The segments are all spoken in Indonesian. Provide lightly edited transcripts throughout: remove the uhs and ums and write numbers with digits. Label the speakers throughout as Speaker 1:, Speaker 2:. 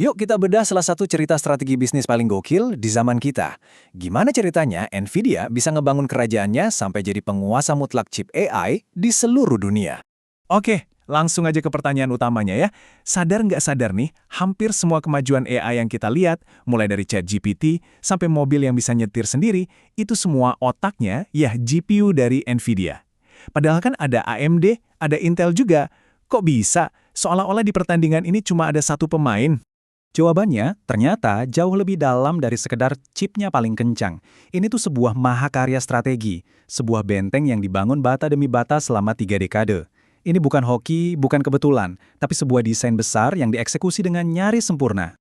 Speaker 1: Yuk kita bedah salah satu cerita strategi bisnis paling gokil di zaman kita. Gimana ceritanya Nvidia bisa ngebangun kerajaannya sampai jadi penguasa mutlak chip AI di seluruh dunia?
Speaker 2: Oke, langsung aja ke pertanyaan utamanya ya. Sadar nggak sadar nih, hampir semua kemajuan AI yang kita lihat, mulai dari ChatGPT sampai mobil yang bisa nyetir sendiri, itu semua otaknya ya GPU dari Nvidia. Padahal kan ada AMD, ada Intel juga. Kok bisa? Seolah-olah di pertandingan ini cuma ada satu pemain.
Speaker 3: Jawabannya ternyata jauh lebih dalam dari sekedar chipnya paling kencang. Ini tuh sebuah mahakarya strategi, sebuah benteng yang dibangun bata demi bata selama 3 dekade. Ini bukan hoki, bukan kebetulan, tapi sebuah desain besar yang dieksekusi dengan nyaris sempurna.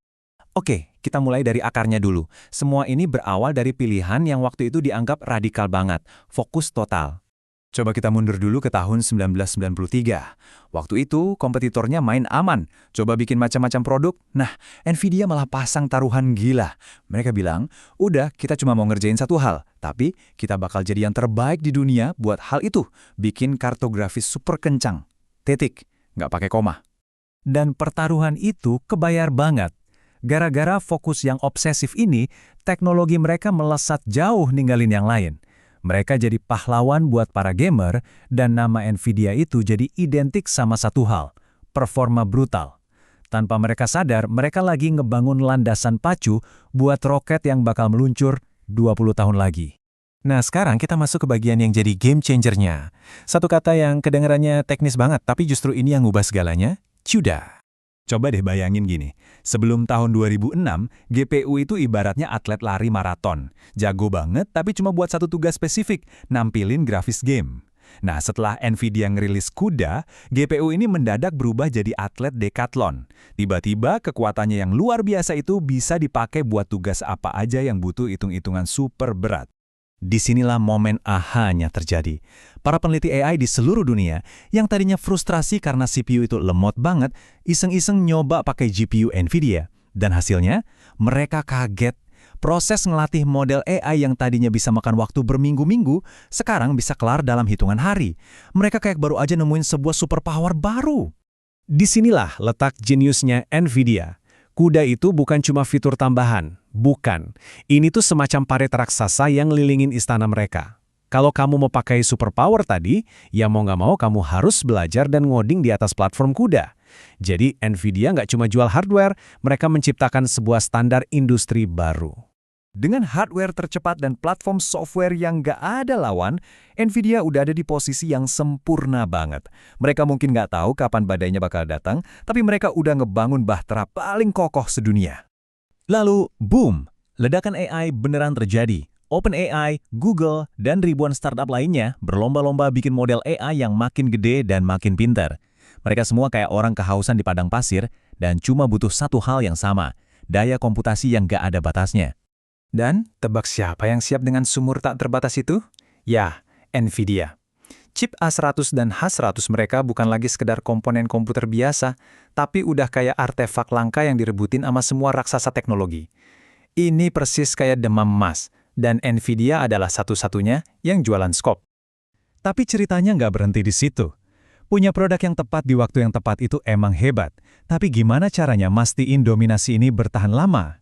Speaker 1: Oke, kita mulai dari akarnya dulu. Semua ini berawal dari pilihan yang waktu itu dianggap radikal banget, fokus total. Coba kita mundur dulu ke tahun 1993. Waktu itu kompetitornya main aman, coba bikin macam-macam produk. Nah, Nvidia malah pasang taruhan gila. Mereka bilang, udah kita cuma mau ngerjain satu hal, tapi kita bakal jadi yang terbaik di dunia buat hal itu, bikin kartografis super kencang. Titik, nggak pakai koma. Dan pertaruhan itu kebayar banget. Gara-gara fokus yang obsesif ini, teknologi mereka melesat jauh ninggalin yang lain. Mereka jadi pahlawan buat para gamer, dan nama Nvidia itu jadi identik sama satu hal, performa brutal. Tanpa mereka sadar, mereka lagi ngebangun landasan pacu buat roket yang bakal meluncur 20 tahun lagi. Nah, sekarang kita masuk ke bagian yang jadi game changer-nya. Satu kata yang kedengarannya teknis banget, tapi justru ini yang ngubah segalanya, CUDA. Coba deh bayangin gini, sebelum tahun 2006, GPU itu ibaratnya atlet lari maraton. Jago banget, tapi cuma buat satu tugas spesifik, nampilin grafis game. Nah, setelah Nvidia ngerilis CUDA, GPU ini mendadak berubah jadi atlet decathlon. Tiba-tiba kekuatannya yang luar biasa itu bisa dipakai buat tugas apa aja yang butuh hitung-hitungan super berat. Disinilah momen aha-nya terjadi. Para peneliti AI di seluruh dunia yang tadinya frustrasi karena CPU itu lemot banget, iseng-iseng nyoba pakai GPU Nvidia. Dan hasilnya, mereka kaget. Proses ngelatih model AI yang tadinya bisa makan waktu berminggu-minggu, sekarang bisa kelar dalam hitungan hari. Mereka kayak baru aja nemuin sebuah superpower baru. Disinilah letak jeniusnya Nvidia. CUDA itu bukan cuma fitur tambahan, bukan. Ini tuh semacam parit raksasa yang ngelilingin istana mereka. Kalau kamu mau pakai superpower tadi, ya mau nggak mau kamu harus belajar dan ngoding di atas platform CUDA. Jadi Nvidia nggak cuma jual hardware, mereka menciptakan sebuah standar industri baru. Dengan hardware tercepat dan platform software yang nggak ada lawan, Nvidia udah ada di posisi yang sempurna banget. Mereka mungkin nggak tahu kapan badainya bakal datang, tapi mereka udah ngebangun bahtera paling kokoh sedunia. Lalu, boom! Ledakan AI beneran terjadi. OpenAI, Google, dan ribuan startup lainnya berlomba-lomba bikin model AI yang makin gede dan makin pintar. Mereka semua kayak orang kehausan di padang pasir dan cuma butuh satu hal yang sama, daya komputasi yang nggak ada batasnya. Dan tebak siapa yang siap dengan sumur tak terbatas itu? Ya, Nvidia. Chip A100 dan H100 mereka bukan lagi sekedar komponen komputer biasa, tapi udah kayak artefak langka yang direbutin sama semua raksasa teknologi. Ini persis kayak demam emas, dan Nvidia adalah satu-satunya yang jualan skop. Tapi ceritanya nggak berhenti di situ. Punya produk yang tepat di waktu yang tepat itu emang hebat, tapi gimana caranya mastiin dominasi ini bertahan lama?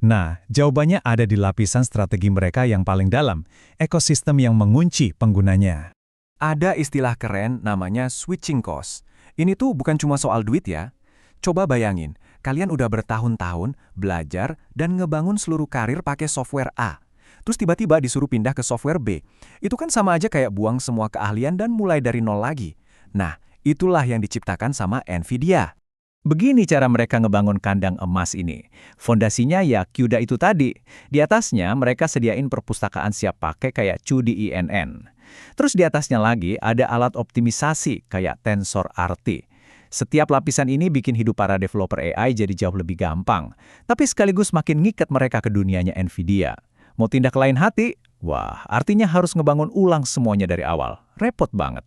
Speaker 1: Nah, jawabannya ada di lapisan strategi mereka yang paling dalam, ekosistem yang mengunci penggunanya. Ada istilah keren namanya switching cost. Ini tuh bukan cuma soal duit ya. Coba bayangin, kalian udah bertahun-tahun belajar dan ngebangun seluruh karir pakai software A. Terus tiba-tiba disuruh pindah ke software B. Itu kan sama aja kayak buang semua keahlian dan mulai dari nol lagi. Nah, itulah yang diciptakan sama Nvidia. Begini cara mereka ngebangun kandang emas ini. Fondasinya ya CUDA itu tadi. Di atasnya mereka sediain perpustakaan siap pakai kayak cuDNN. Terus di atasnya lagi ada alat optimisasi kayak TensorRT. Setiap lapisan ini bikin hidup para developer AI jadi jauh lebih gampang. Tapi sekaligus makin ngikat mereka ke dunianya Nvidia. Mau tindak lain hati? Wah, artinya harus ngebangun ulang semuanya dari awal. Repot banget.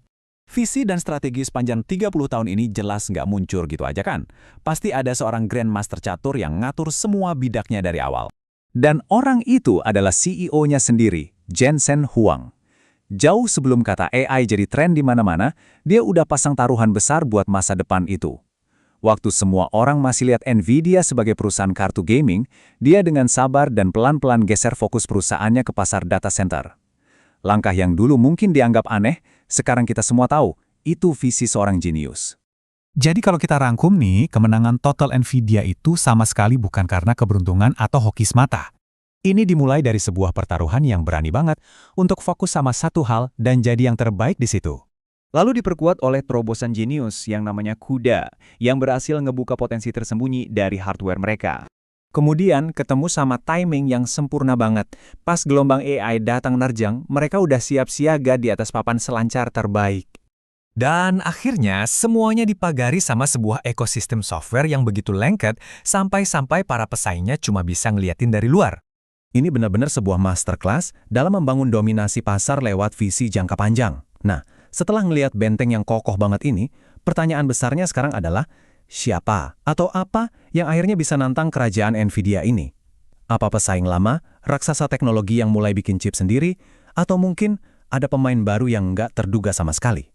Speaker 1: Visi dan strategi sepanjang 30 tahun ini jelas nggak muncul gitu aja kan? Pasti ada seorang grandmaster catur yang ngatur semua bidaknya dari awal. Dan orang itu adalah CEO-nya sendiri, Jensen Huang. Jauh sebelum kata AI jadi tren di mana-mana, dia udah pasang taruhan besar buat masa depan itu.
Speaker 2: Waktu semua orang masih lihat Nvidia sebagai perusahaan kartu gaming, dia dengan sabar dan pelan-pelan geser fokus perusahaannya ke pasar data center. Langkah yang dulu mungkin dianggap aneh, sekarang kita semua tahu, itu visi seorang jenius.
Speaker 3: Jadi kalau kita rangkum nih, kemenangan total Nvidia itu sama sekali bukan karena keberuntungan atau hoki semata. Ini dimulai dari sebuah pertaruhan yang berani banget untuk fokus sama satu hal dan jadi yang terbaik di situ.
Speaker 1: Lalu diperkuat oleh terobosan jenius yang namanya CUDA, yang berhasil ngebuka potensi tersembunyi dari hardware mereka. Kemudian ketemu sama timing yang sempurna banget. Pas gelombang AI datang nerjang, mereka udah siap siaga di atas papan selancar terbaik.
Speaker 3: Dan akhirnya semuanya dipagari sama sebuah ekosistem software yang begitu lengket sampai-sampai para pesaingnya cuma bisa ngeliatin dari luar.
Speaker 1: Ini benar-benar sebuah masterclass dalam membangun dominasi pasar lewat visi jangka panjang. Nah, setelah ngelihat benteng yang kokoh banget ini, pertanyaan besarnya sekarang adalah, siapa atau apa yang akhirnya bisa nantang kerajaan Nvidia ini? Apa pesaing lama, raksasa teknologi yang mulai bikin chip sendiri, atau mungkin ada pemain baru yang nggak terduga sama sekali?